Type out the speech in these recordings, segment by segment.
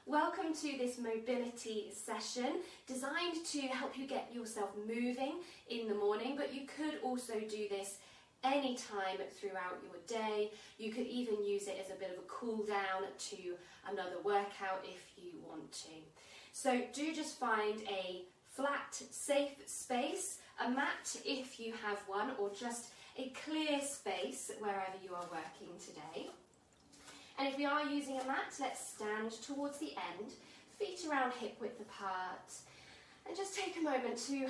Welcome to this mobility session designed to help you get yourself moving in the morning, but you could also do this anytime throughout your day. You could even use it as a bit of a cool down to another workout if you want to. So do just find a flat, safe space, a mat if you have one, or just a clear space wherever you are working today. And if we are using a mat, let's stand towards the end, feet around hip width apart, and just take a moment to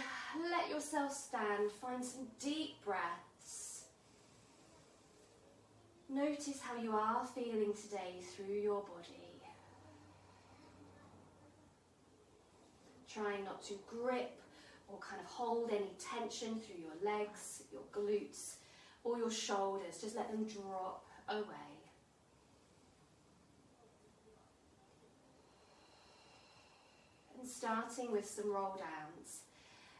let yourself stand, find some deep breaths. Notice how you are feeling today through your body. Trying not to grip or kind of hold any tension through your legs, your glutes, or your shoulders. Just let them drop away. And starting with some roll downs.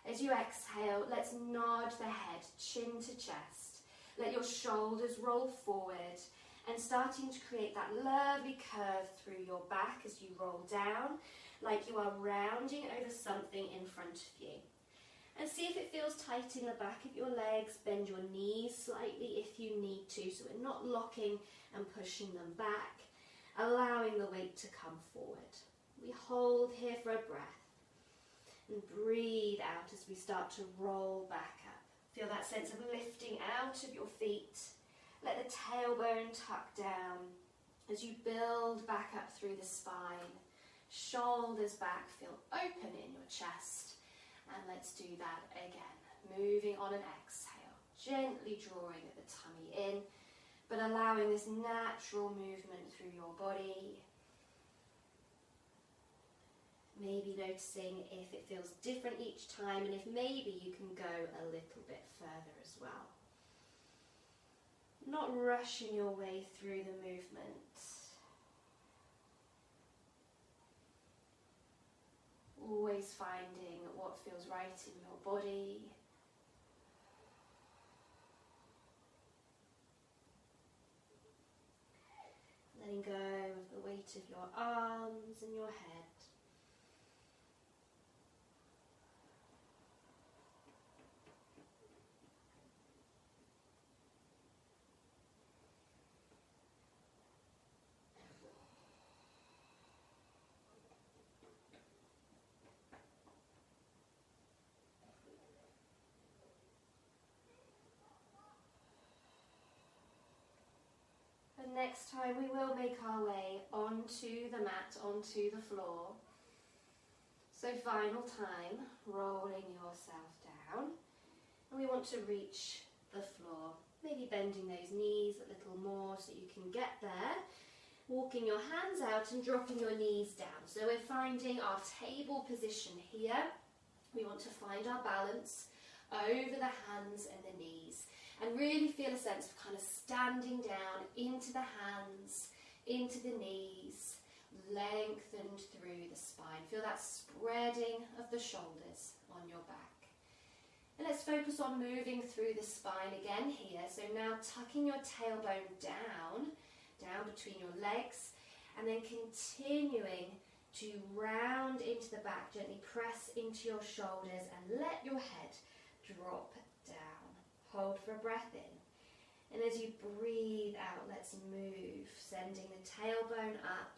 As you exhale, let's nod the head, chin to chest. Let your shoulders roll forward and starting to create that lovely curve through your back as you roll down, like you are rounding over something in front of you. And see if it feels tight in the back of your legs. Bend your knees slightly if you need to, so we're not locking and pushing them back, allowing the weight to come forward. We hold here for a breath and breathe out as we start to roll back up. Feel that sense of lifting out of your feet. Let the tailbone tuck down as you build back up through the spine. Shoulders back, feel open in your chest. And let's do that again. Moving on an exhale, gently drawing the tummy in, but allowing this natural movement through your body. Maybe noticing if it feels different each time and if maybe you can go a little bit further as well. Not rushing your way through the movement. Always finding what feels right in your body. Letting go of the weight of your arms and your head. Next time we will make our way onto the mat, onto the floor. So final time, rolling yourself down. And we want to reach the floor, maybe bending those knees a little more so you can get there. Walking your hands out and dropping your knees down. So we're finding our table position here. We want to find our balance over the hands and the knees. And really feel a sense of kind of standing down into the hands, into the knees, lengthened through the spine. Feel that spreading of the shoulders on your back. And let's focus on moving through the spine again here. So now tucking your tailbone down between your legs, and then continuing to round into the back, gently press into your shoulders and let your head drop down. Hold for a breath in. And as you breathe out, let's move, sending the tailbone up.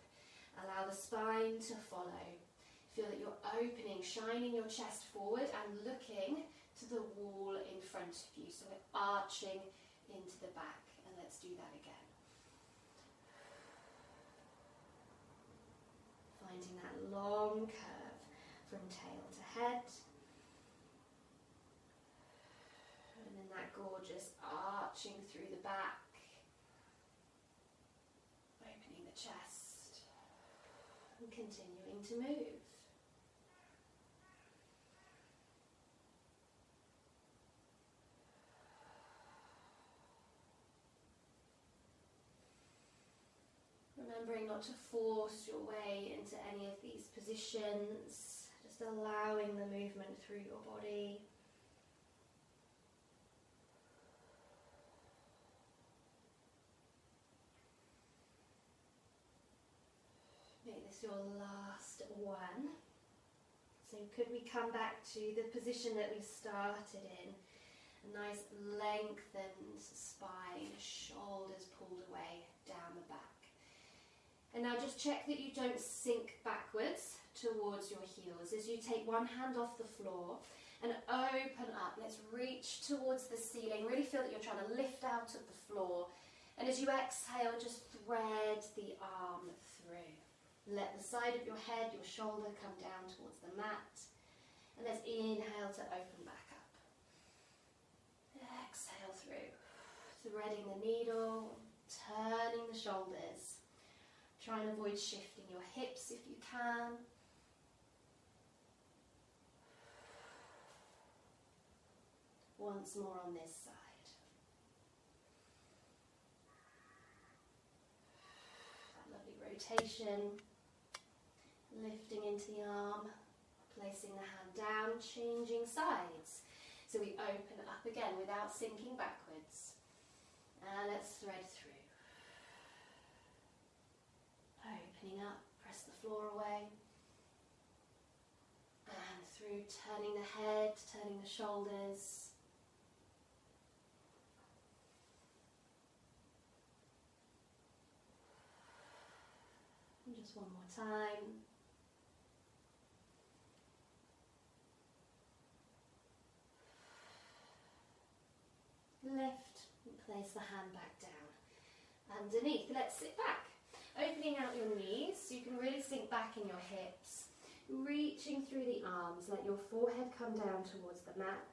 Allow the spine to follow. Feel that you're opening, shining your chest forward and looking to the wall in front of you. So we're arching into the back. And let's do that again. Finding that long curve from tail to head. And then that gorgeous arching through the back, opening the chest, and continuing to move. Remembering not to force your way into any of these positions, just allowing the movement through your body. Make this your last one. So could we come back to the position that we started in? A nice lengthened spine, shoulders pulled away down the back. And now just check that you don't sink backwards towards your heels as you take one hand off the floor and open up. Let's reach towards the ceiling. Really feel that you're trying to lift out of the floor. And as you exhale, just thread the arm through. Let the side of your head, your shoulder come down towards the mat. And let's inhale to open back up. Exhale through. Threading the needle, turning the shoulders. Try and avoid shifting your hips if you can. Once more on this side. That lovely rotation. Lifting into the arm, placing the hand down, changing sides. So we open up again without sinking backwards. And let's thread through. Opening up, press the floor away. And through, turning the head, turning the shoulders. And just one more time. Lift and place the hand back down. Underneath, let's sit back. Opening out your knees so you can really sink back in your hips. Reaching through the arms, let your forehead come down towards the mat.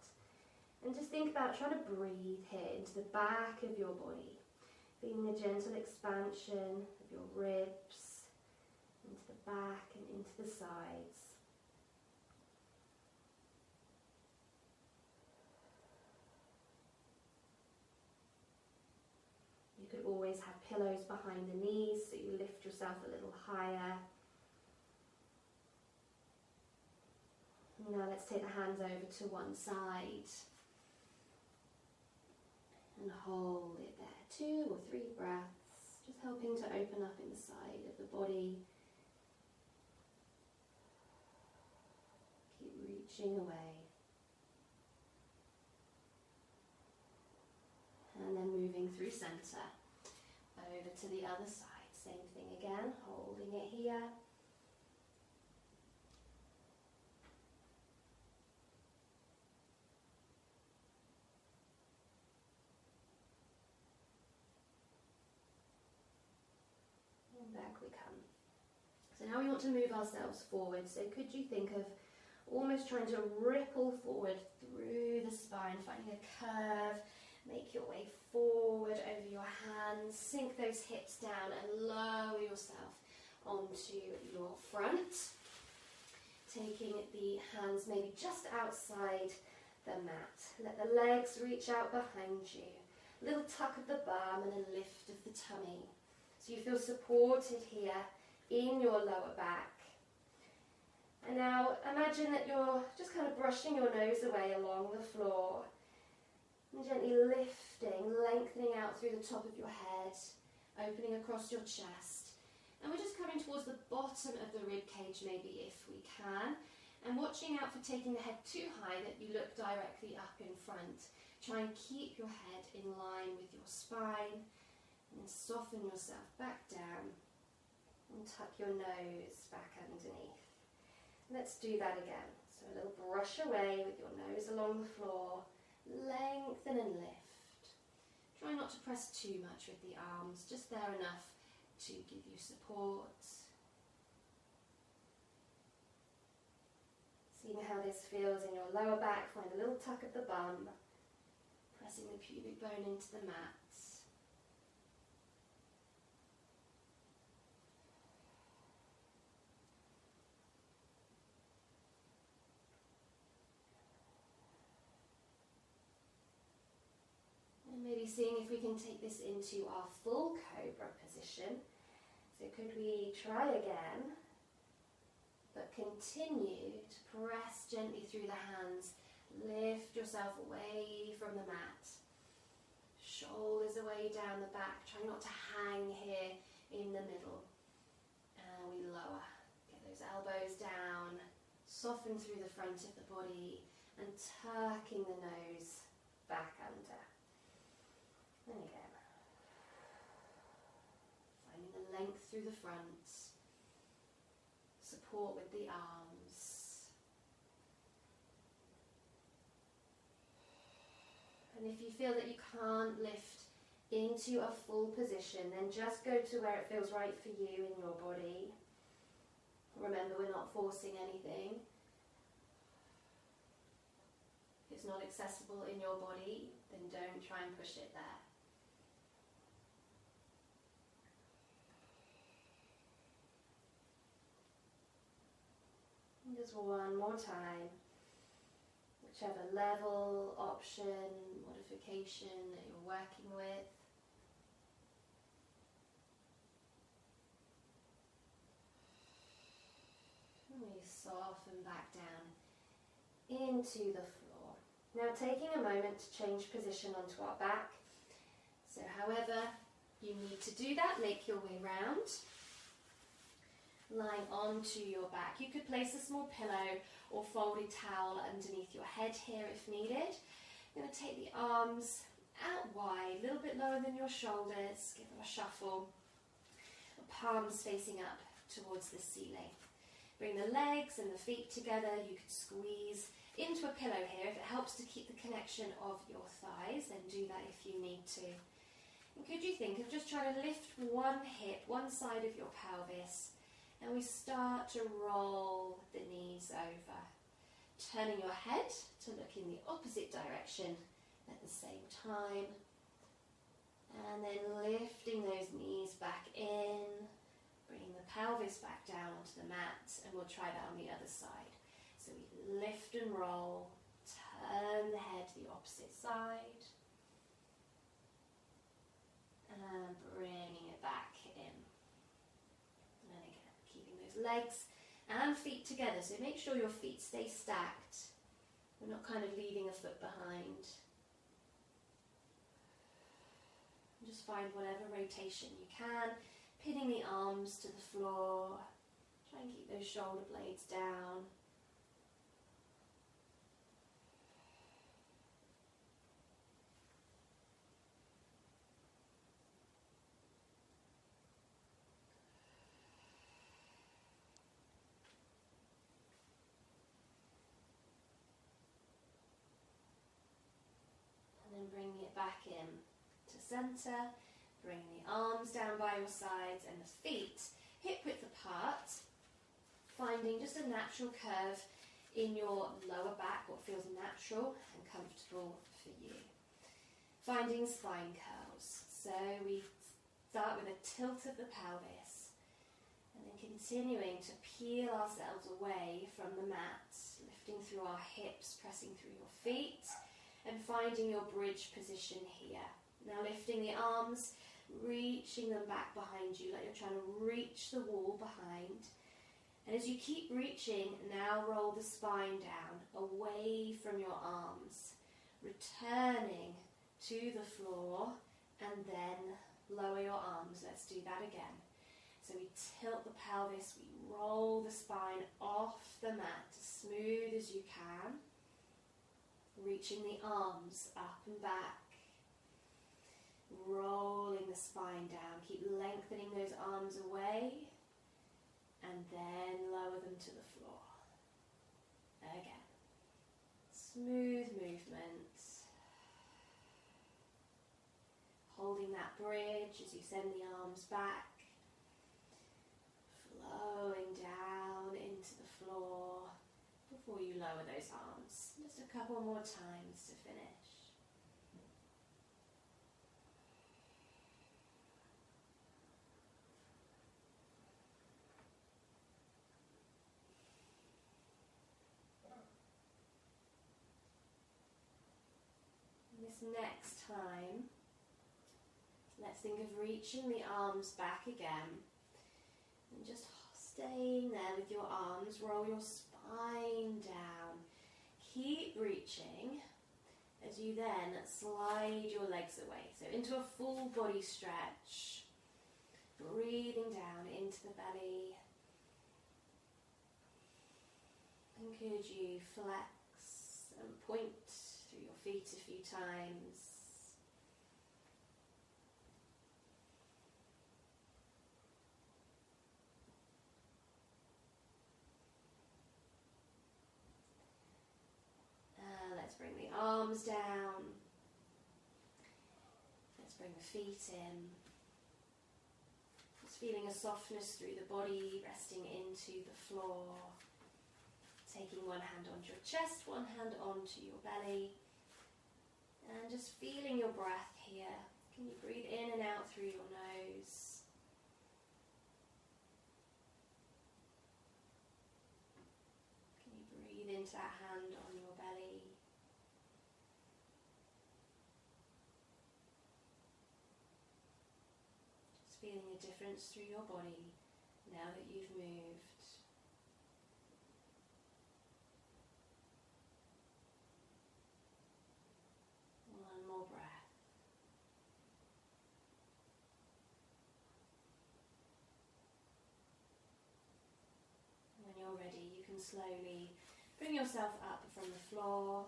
And just think about trying to breathe here into the back of your body. Feeling a gentle expansion of your ribs, into the back and into the sides. You could always have pillows behind the knees so you lift yourself a little higher. Now let's take the hands over to one side and hold it there. 2 or 3 breaths, just helping to open up in the side of the body. Keep reaching away. And then moving through center. Over to the other side, same thing again, holding it here. And back we come. So now we want to move ourselves forward. So could you think of almost trying to ripple forward through the spine, finding a curve. Make your way forward over your hands, sink those hips down and lower yourself onto your front. Taking the hands maybe just outside the mat. Let the legs reach out behind you. A little tuck of the bum and a lift of the tummy. So you feel supported here in your lower back. And now imagine that you're just kind of brushing your nose away along the floor. And gently lifting, lengthening out through the top of your head, opening across your chest. And we're just coming towards the bottom of the rib cage maybe if we can. And watching out for taking the head too high that you look directly up in front. Try and keep your head in line with your spine. And then soften yourself back down. And tuck your nose back underneath. Let's do that again. So a little brush away with your nose along the floor. Lengthen and lift. Try not to press too much with the arms, just there enough to give you support. Seeing how this feels in your lower back, find a little tuck of the bum, pressing the pubic bone into the mat. Maybe seeing if we can take this into our full cobra position. So could we try again, but continue to press gently through the hands. Lift yourself away from the mat. Shoulders away down the back. Try not to hang here in the middle. And we lower. Soften through the front of the body and tucking the nose back under. And again. Finding the length through the front. Support with the arms. And if you feel that you can't lift into a full position, then just go to where it feels right for you in your body. Remember, we're not forcing anything. If it's not accessible in your body, then don't try and push it there. And just one more time. Whichever level, option, modification that you're working with. And we soften back down into the floor. Now taking a moment to change position onto our back. So however you need to do that, make your way round. Lying onto your back. You could place a small pillow or folded towel underneath your head here if needed. You're going to take the arms out wide, a little bit lower than your shoulders, give them a shuffle. Palms facing up towards the ceiling. Bring the legs and the feet together. You could squeeze into a pillow here. If it helps to keep the connection of your thighs, then do that if you need to. And could you think of just trying to lift one hip, one side of your pelvis, and we start to roll the knees over, turning your head to look in the opposite direction at the same time, and then lifting those knees back in, bringing the pelvis back down onto the mat, and we'll try that on the other side. So we lift and roll, turn the head to the opposite side, and bringing it back in. Legs and feet together, so make sure your feet stay stacked. We're not kind of leaving a foot behind. And just find whatever rotation you can, pinning the arms to the floor. Try and keep those shoulder blades down. Bringing it back in to center, bring the arms down by your sides and the feet hip width apart, finding just a natural curve in your lower back, what feels natural and comfortable for you. Finding spine curls. So we start with a tilt of the pelvis and then continuing to peel ourselves away from the mat, lifting through our hips, pressing through your feet, and finding your bridge position here. Now lifting the arms, reaching them back behind you like you're trying to reach the wall behind. And as you keep reaching, now roll the spine down, away from your arms, returning to the floor, and then lower your arms. Let's do that again. So we tilt the pelvis, we roll the spine off the mat as smooth as you can. Reaching the arms up and back, rolling the spine down, keep lengthening those arms away, and then lower them to the floor. Again, smooth movement, holding that bridge as you send the arms back, flowing down into the floor, before you lower those arms. Just a couple more times to finish. And this next time, let's think of reaching the arms back again and just staying there with your arms. Roll your spine down. Keep reaching as you then slide your legs away. So into a full body stretch. Breathing down into the belly. And could you flex and point through your feet a few times? Let's bring the arms down. Let's bring the feet in. Just feeling a softness through the body, resting into the floor. Taking one hand onto your chest, one hand onto your belly. And just feeling your breath here. Can you breathe in and out through your nose? Can you breathe into that hand on your belly? Just feeling a difference through your body now that you've moved. One more breath. When you're ready, you can slowly bring yourself up from the floor.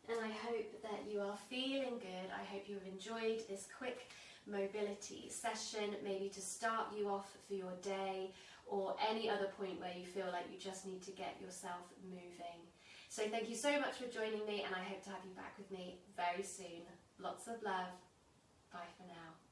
And I hope that you are feeling good. I hope you have enjoyed this quick mobility session, maybe to start you off for your day or any other point where you feel like you just need to get yourself moving. So thank you so much for joining me, and I hope to have you back with me very soon. Lots of love. Bye for now.